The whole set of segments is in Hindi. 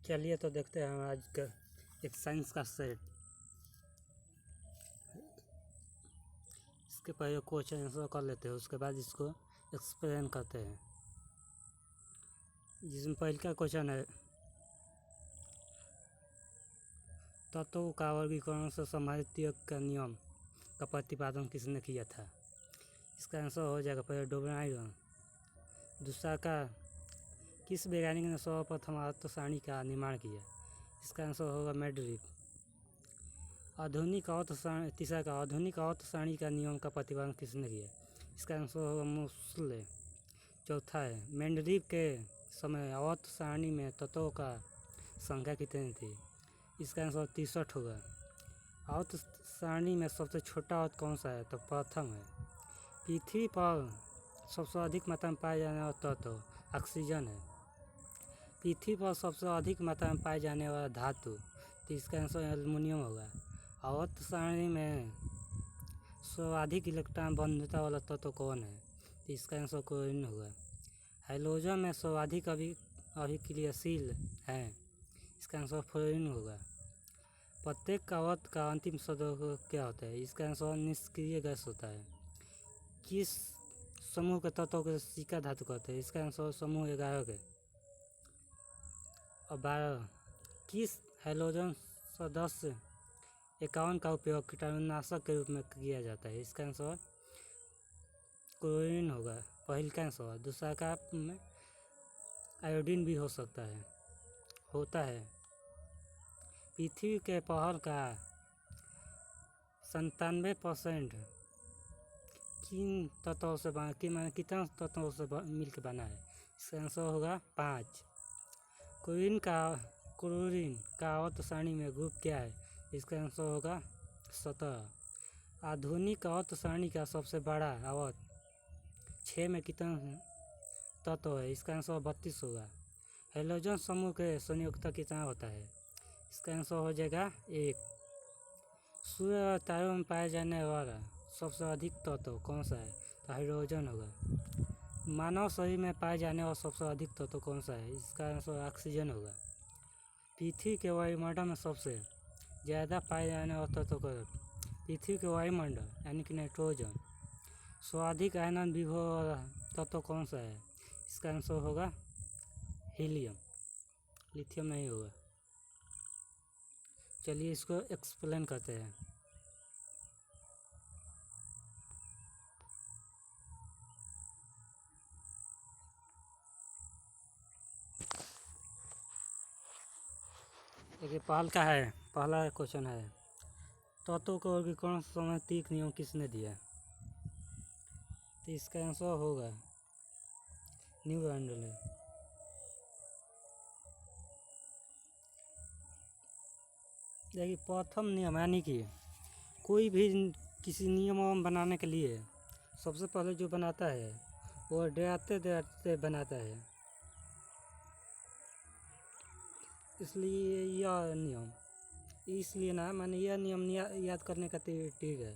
चलिए तो देखते हैं हम आज का एक साइंस का सेट। इसके पहले क्वेश्चन आंसर कर लेते हैं, उसके बाद इसको एक्सप्लेन करते हैं। जिसमें पहले का क्वेश्चन है, तत्वों का वर्गीकरण से संबंधित का नियम का प्रतिपादन किसने किया था? इसका आंसर हो जाएगा पहले डोबराइन। दूसरा का, किस वैज्ञानिक ने सर्वप्रथम आवर्त सारणी का निर्माण किया? इसका आंसर होगा मेंडलीव। तीसरा का, आधुनिक आवर्त सारणी का नियम का प्रतिपादन किसने किया? इसका आंसर होगा मोसले। चौथा है, मेंडलीव के समय आवर्त सारणी में तत्वों का संख्या कितनी थी? इसका आंसर 63 होगा। आवर्त सारणी में सबसे छोटा आवर्त कौन सा है? तो प्रथम है। पृथ्वी पर सबसे अधिक मात्रा में पाए जाने वाला तत्व ऑक्सीजन है। पृथ्वी पर सबसे अधिक मात्रा में पाए जाने वाला धातु, तो इसका आंसर एल्युमिनियम होगा। आवर्त सारणी में सर्वाधिक इलेक्ट्रॉन बंधुता वाला तत्व कौन है? तो इसका आंसर क्लोरीन होगा। हाइड्रोजन में सर्वाधिक अभिक्रियाशील है। इसका आंसर फ्लोरीन होगा। प्रत्येक आवर्त का अंतिम शब्द क्या होता है? इसका आंसर निष्क्रिय गैस होता है। किस समूह के तत्वों को सिक्का धातु कहते हैं? इसका आंसर समूह 11 के। और 12, किस हाइड्रोजन सदस्य 51 का उपयोग कीटाणुनाशक के रूप में किया जाता है? इसका आंसर क्लोरीन होगा, पहले का आंसर। दूसरा का में आयोडीन भी हो सकता है, होता है। पृथ्वी के पहल का 97% कितना तत्वों से मिलकर बना है? इसका आंसर होगा 5। क्लोरीन का आवर्त सारणी में ग्रुप क्या है? इसका आंसर होगा 17। आधुनिक आवर्त सारणी का सबसे बड़ा आवर्त 6 में कितना तत्व है? इसका आंसर 32 होगा। हाइड्रोजन समूह के संयोजकता कितना होता है? इसका आंसर हो जाएगा 1। सूर्य और तारों में पाए जाने वाला सबसे अधिक तत्व कौन सा है? तो हाइड्रोजन होगा। मानव शरीर में पाए जाने वाला सबसे अधिक तत्व कौन सा है? इसका आंसर ऑक्सीजन होगा। पृथ्वी के वायुमंडल में सबसे ज़्यादा पाए जाने वाला तत्व कौन है? पृथ्वी के वायुमंडल यानी कि नाइट्रोजन। सर्वाधिक आयनन विभव वाला तत्व कौन सा है? इसका आंसर होगा हीलियम, लिथियम नहीं होगा। चलिए इसको एक्सप्लेन करते हैं। देखिए पहला क्वेश्चन है, तत्वों का वर्गीकरण संबंधी नियम किसने दिया? तो इसका आंसर होगा न्यूटन ने। देखिए प्रथम नियम यानी कि कोई भी किसी नियम बनाने के लिए सबसे पहले जो बनाता है वो डराते बनाता है, इसलिए यह नियम मैंने यह नियम याद करने का ठीक है।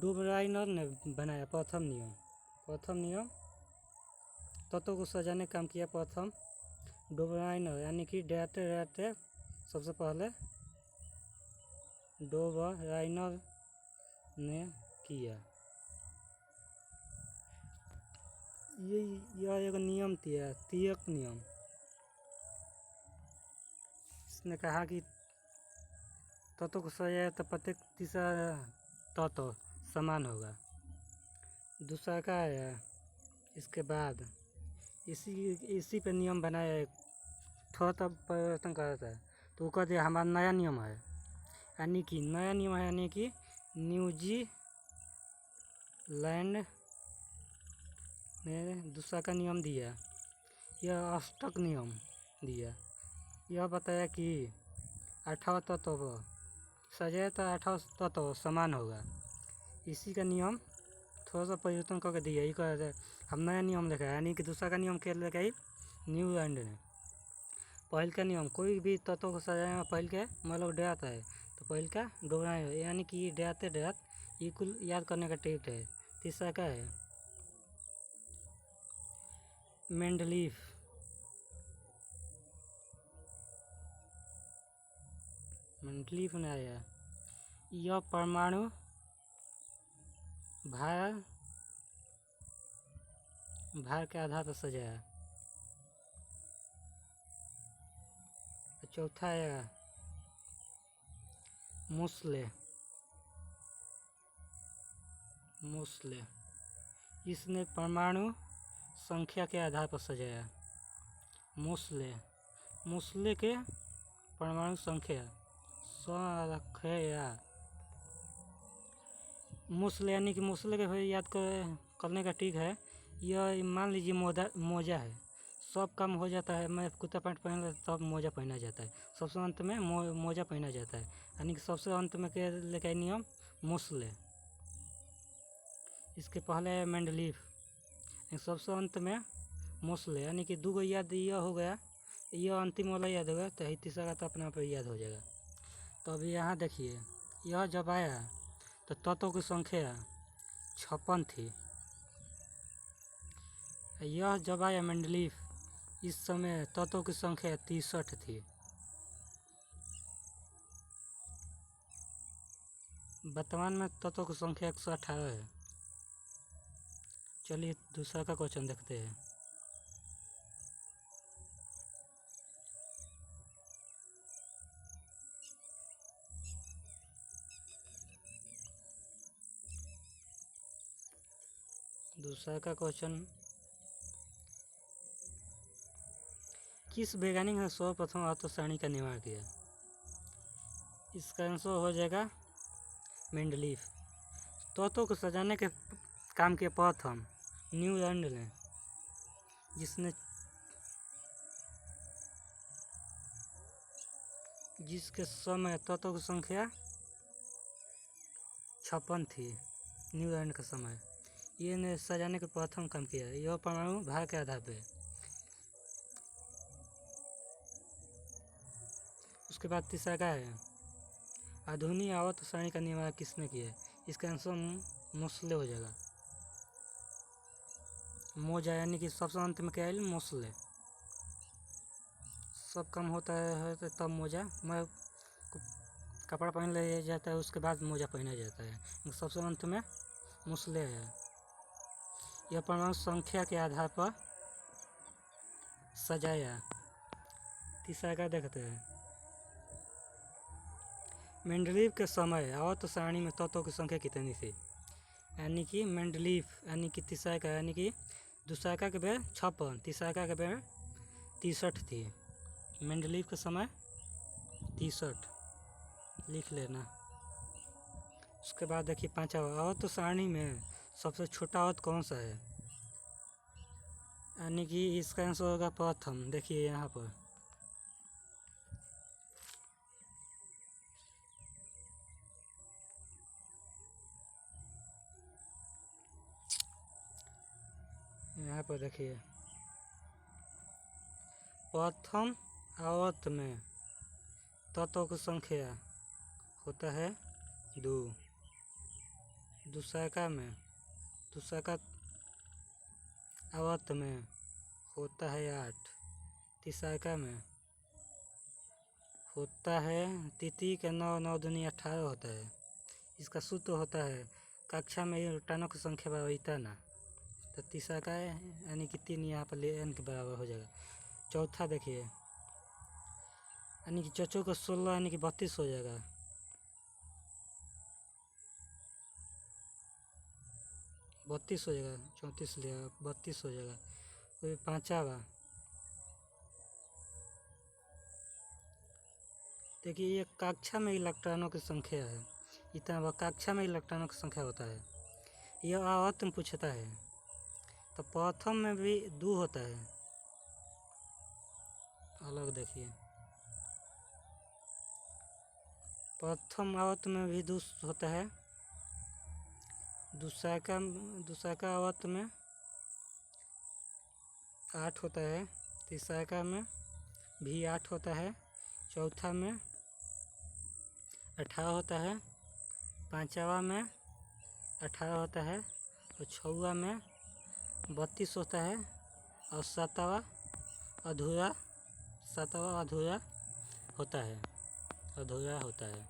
डोबराइनर ने बनाया प्रथम नियम तत्वों को सजाने का काम किया प्रथम डोबराइनर, यानी कि डराते सबसे पहले डोबराइनर ने किया। यह एक नियम था, तीयक नियम। इसने कहा कि तत्व को सजाया तो प्रत्येक तीसरा तत्व समान होगा। दूसरा का है, इसके बाद इसी पे नियम बनाया, थोड़ा सा परिवर्तन करा था तो वो कहते हमारा नया नियम है, यानी कि न्यूजीलैंड ने दूसरा का नियम दिया। यह अष्टक नियम दिया। यह बताया कि 18 तत्व सजाया तो 18 तत्व समान होगा। इसी का नियम थोड़ा सा परिवर्तन करके दिया। ये कहते हैं हम नया नियम लिखा है, यानी कि दूसरा का नियम क्या लिखा है न्यूजीलैंड ने। पहल का नियम कोई भी तत्व को सजाने में पहल के मतलब डराता है, तो पहल का डोबराइन है, यानी कि डराते ये कुल याद करने का टिप्स है। तीसरा का है मेंडलीव। मेंडलीफ ने आया, यह परमाणु भार के आधार पर सजाया। चौथा आएगा मोस्ले। इसने परमाणु संख्या के आधार पर सजाया। मोस्ले के परमाणु संख्या मोस्ले यानी कि मोस्ले के फिर याद करने का ट्रिक है, यह मान लीजिए मोजा है, सब काम हो जाता है, मैं कुर्ता पैंट पहन लेता तब मोजा पहना जाता है, सबसे अंत में मोजा पहना जाता है, यानी कि सबसे अंत में क्या लेकर नियम मोस्ले। इसके पहले है मेंडलीफ, सबसे अंत में मोस्ले, यानी कि 2 याद यह हो गया, यह अंतिम वाला याद होगा तो तीसरा तो अपने आप याद हो जाएगा। तो अभी यहाँ देखिए, यह जब आया तो तत्वों की संख्या 56 थी। यह जब आया मेंडलीफ, इस समय तत्वों की संख्या 63 थी। वर्तमान में तत्वों की संख्या 118 है। चलिए दूसरा का क्वेश्चन देखते हैं। दूसरा का क्वेश्चन, किस वैज्ञानिक ने सर्वप्रथम आवर्त सारणी का निर्माण किया? इसका आंसर हो जाएगा मेंडलीफ। तत्वों को सजाने के काम के प्रथम न्यूलैंड ने, जिसके समय तत्वों की संख्या 56 थी। न्यूलैंड का समय ये ने सजाने के प्रथम काम किया। यह परमाणु भार के आधार पे। उसके बाद तीसरा क्या है, आधुनिक आवर्त सारणी का निर्माण किसने किया? इसका आंसर मोस्ले हो जाएगा। मोजा यानी कि सबसे अंत में क्या है, मोस्ले। सब काम होता है तो तब मोजा, मैं कपड़ा पहन लिया जाता है उसके बाद मोजा पहना जाता है, सबसे अंत में मोस्ले है। यह परमाणु संख्या के आधार पर सजाया। तीसरा का देखते हैं, मेंडलीफ के समय आवर्त सारणी में तत्वों की संख्या कितनी थी? यानी कि मेंडलीफ यानी कि तीसरा का, यानी कि दूसरा का बेर 56, तीसरा का बेर 63 थी। मेंडलीफ के समय 63 लिख लेना। उसके बाद देखिए पांचवा, आवर्त सारणी में सबसे छोटा आवर्त कौन सा है? यानी कि इसका आंसर होगा प्रथम। देखिए यहाँ पर देखिए प्रथम आवर्त में तत्वों की संख्या होता है 2। दूसरा का आवर्त में होता है 8। तीसरा में होता है, तिथि के 9 9 दूनी 18 होता है। इसका सूत्र होता है कक्षा में इलेक्ट्रॉनों की संख्या बराबर इतना। तो तीसरा का है यानी कि 3 यहाँ पर n के बराबर हो जाएगा। चौथा देखिए, यानी कि चौचो का 16 यानी कि 32 हो जाएगा। बत्तीस हो जाएगा, 34 लिया 32 हो जाएगा। कोई पांचवा देखिए, ये कक्षा में इलेक्ट्रॉनों की संख्या है इतना, कक्षा में इलेक्ट्रॉनों की संख्या होता है। यह आवर्त में पूछता है तो प्रथम में भी 2 होता है अलग। देखिए प्रथम आवर्त में भी 2 होता है। दूसरा का आवर्त में 8 होता है। तीसरा का में भी 8 होता है। चौथा में 18 होता है। पांचवा में 18 होता है और छवा में 32 होता है और सातवां अधूरा होता है। अधूरा होता है।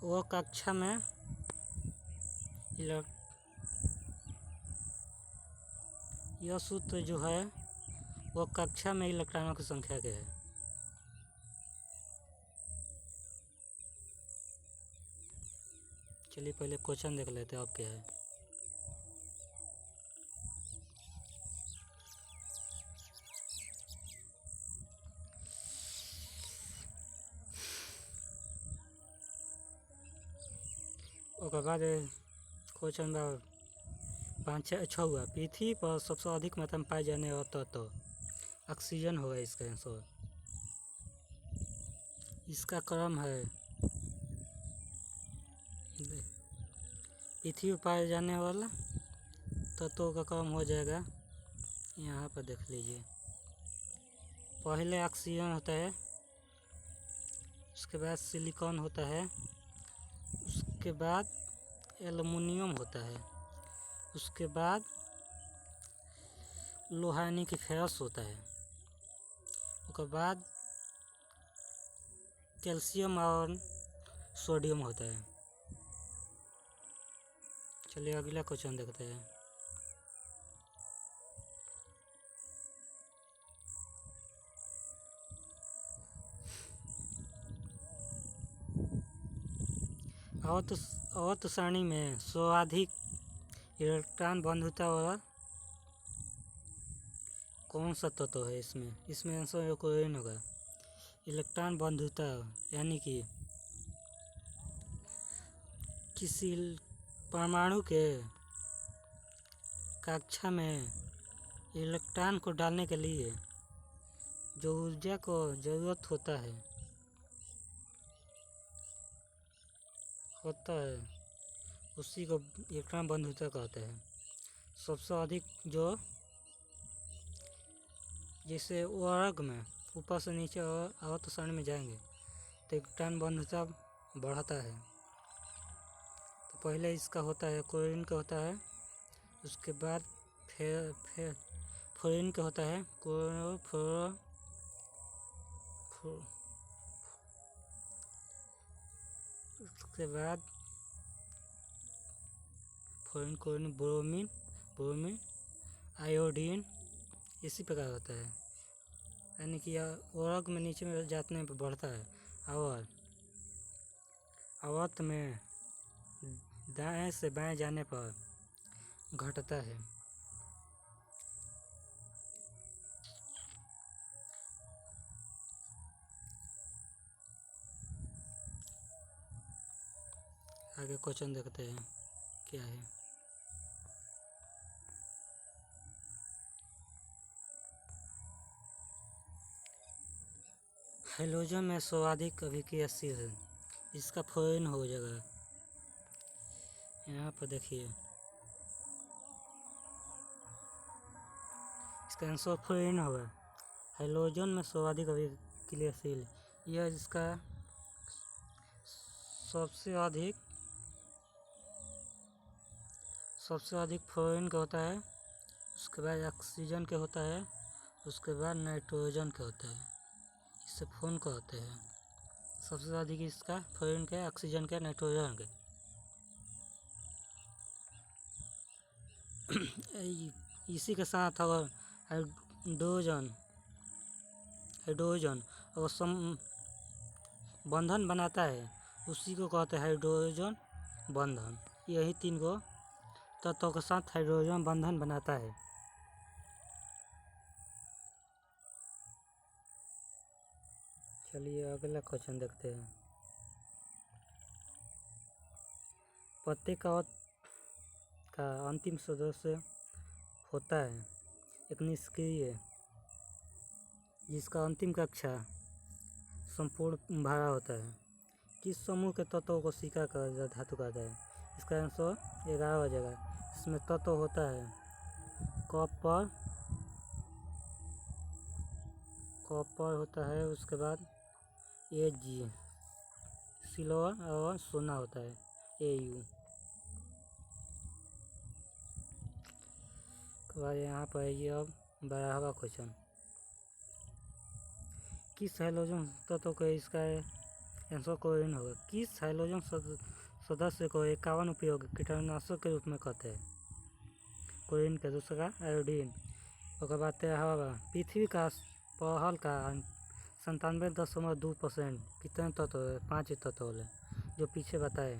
वो कक्षा में यह सूत्र जो है वो कक्षा में इलेक्ट्रॉनों की संख्या के है। चलिए पहले क्वेश्चन देख लेते हैं अब क्या है। उसके बाद क्वेश्चन नंबर 5-6 हुआ। पृथ्वी पर सबसे अधिक मात्रा में पाए जाने वाला तत्व ऑक्सीजन होगा इसका आंसर। इसका क्रम है, पृथ्वी पर पाए जाने वाला तत्वों का क्रम हो जाएगा, यहाँ पर देख लीजिए। पहले ऑक्सीजन होता है, उसके बाद सिलिकॉन होता है, उसके बाद एल्युमिनियम होता है, उसके बाद लोहा यानी कि फेरस होता है, उसके बाद कैल्शियम और सोडियम होता है। चलिए अगला क्वेश्चन देखते हैं। आवर्त सारणी में सर्वाधिक इलेक्ट्रॉन बंधुता वाला कौन सा तत्व है? इसमें आंसर क्लोरीन होगा। इलेक्ट्रॉन बंधुता यानी कि किसी परमाणु के कक्षा में इलेक्ट्रॉन को डालने के लिए जो ऊर्जा को ज़रूरत होता है उसी को इलेक्ट्रॉन बंधुता कहते हैं। सबसे अधिक जो जैसे वर्ग में ऊपर से नीचे आवर्त सारणी में जाएंगे तो इलेक्ट्रॉन बंधुता बढ़ता है। तो पहले इसका होता है क्लोरीन का होता है, उसके बाद फ्लोरीन का होता है, उसके बाद फ्लोरीन, क्लोरीन, ब्रोमीन, आयोडीन, इसी प्रकार होता है। यानी कि वर्ग में नीचे में जाने पर बढ़ता है और आवर्त में दाएं से बाएं जाने पर घटता है। आगे क्वेश्चन देखते हैं क्या है। हाइड्रोजन में सर्वाधिक अभिक्रियाशील है, इसका फ्लोरीन हो जाएगा। यहाँ पर देखिए इसका आंसर फ्लोरीन होगा। हाइड्रोजन में सर्वाधिक अभिक्रियाशील, यह इसका सबसे अधिक फ्लोरीन का होता है, उसके बाद ऑक्सीजन का होता है, उसके बाद नाइट्रोजन का होता है। इसे फोन कहते हैं। सबसे अधिक इसका फ्लोरीन का, ऑक्सीजन का, नाइट्रोजन का। इसी के साथ अगर हाइड्रोजन अगर बंधन बनाता है उसी को कहते हैं हाइड्रोजन बंधन। यही 3 को तत्वों के साथ हाइड्रोजन बंधन बनाता है। चलिए अगला क्वेश्चन देखते हैं। प्रत्येक का अंतिम सदस्य होता है एक निष्क्रिय, जिसका अंतिम कक्षा संपूर्ण भरा होता है। किस समूह के तत्वों को सिका का धातु कहता है? इसका आंसर 11 हो जाएगा। इसमें तत्व होता है कॉपर होता है, उसके बाद Ag, सिल्वर और सोना होता है Au। के बाद यहाँ पर ये अब 12वां क्वेश्चन। किस हाइड्रोजन तत्व को इसका आंसर क्लोरीन होगा। किस हाइड्रोजन सदस्य को 51 उपयोग कीटनाशक के रूप में कहते हैं। क्लोरीन के। दूसरा आयोडीन। और बात हवा। पृथ्वी का पहल का 97.2% कितने तत्व है। 5 तत्व होले जो पीछे बताए।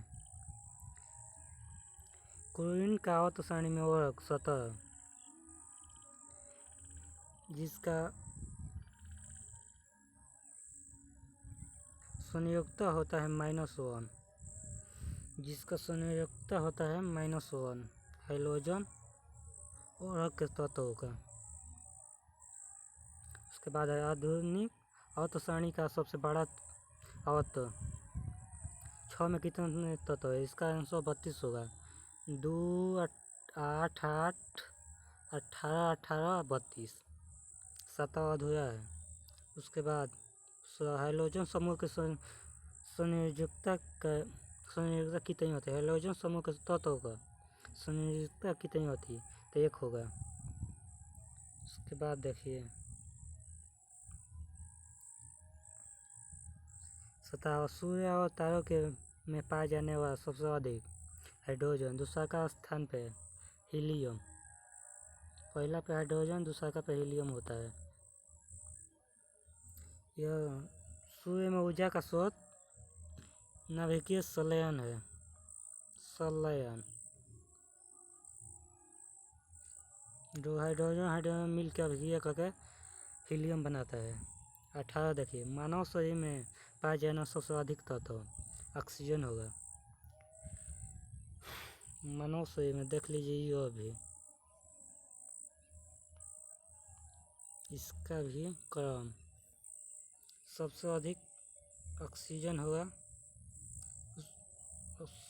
क्लोरीन का आवर्त सारणी में वर्ग 17 जिसका संयोजकता होता है -1 जिसका संयोजकता होता है -1 हाइड्रोजन और के तत्वों का। उसके बाद है आधुनिक आवर्त सारणी का सबसे बड़ा आवर्त 6 में कितने तत्व है। इसका आंसर 32 होगा। 2 8 8 18 18 32 7वां अधूरा है। उसके बाद हाइड्रोजन समूह के संयोजकता कितनी होती है। हाइड्रोजन समूह के तत्वों का संयोजकता कितनी होती है तो 1 होगा। उसके बाद देखिए 17 सूर्य और तारों के में पाए जाने वाला सबसे अधिक हाइड्रोजन। दूसरा का स्थान पे हीलियम। पहला पे हाइड्रोजन दूसरा का पे हीलियम होता है। यह सूर्य में ऊर्जा का स्रोत नाभिकीय संलयन है। संलयन जो हाइड्रोजन मिलकर अभिक्रिया करके हीलियम बनाता है। 18 देखिए मानव शरीर में पाया जाना सबसे अधिक तत्व ऑक्सीजन होगा। मानव शरीर में देख लीजिए यह भी इसका भी क्रम सबसे अधिक ऑक्सीजन होगा।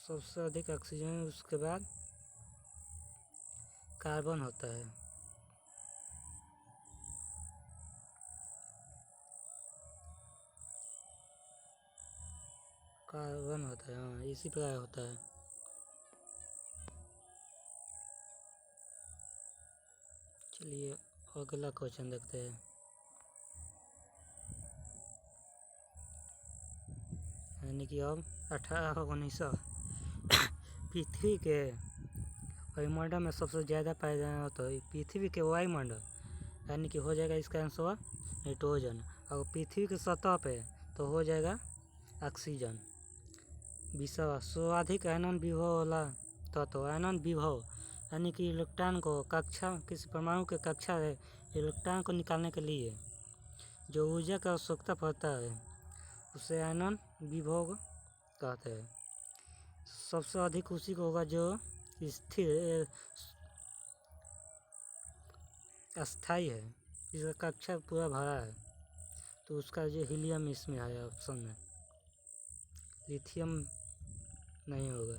सबसे अधिक ऑक्सीजन उसके बाद कार्बन होता है। कार्बन होता है हाँ इसी प्रकार होता है। चलिए अगला क्वेश्चन देखते हैं। यानी कि अब 18 पृथ्वी के वायुमंडल में सबसे ज़्यादा पाया जाना तो पृथ्वी के वायुमंडल यानी कि हो जाएगा इसका आंसर नाइट्रोजन। और पृथ्वी के सतह पे तो हो जाएगा ऑक्सीजन। 20वां सर्वाधिक आयनन विभव वाला तत्व आयनन विभव यानी कि इलेक्ट्रॉन को कक्षा किसी परमाणु के कक्षा है इलेक्ट्रॉन को निकालने के लिए जो ऊर्जा की आवश्यकता पड़ता है उसे आयनन विभव कहते हैं। सबसे अधिक उसी को होगा जो स्थिर अस्थाई है जिसका कक्षा पूरा भरा है तो उसका जो हीलियम इसमें है ऑप्शन में। लिथियम नहीं होगा।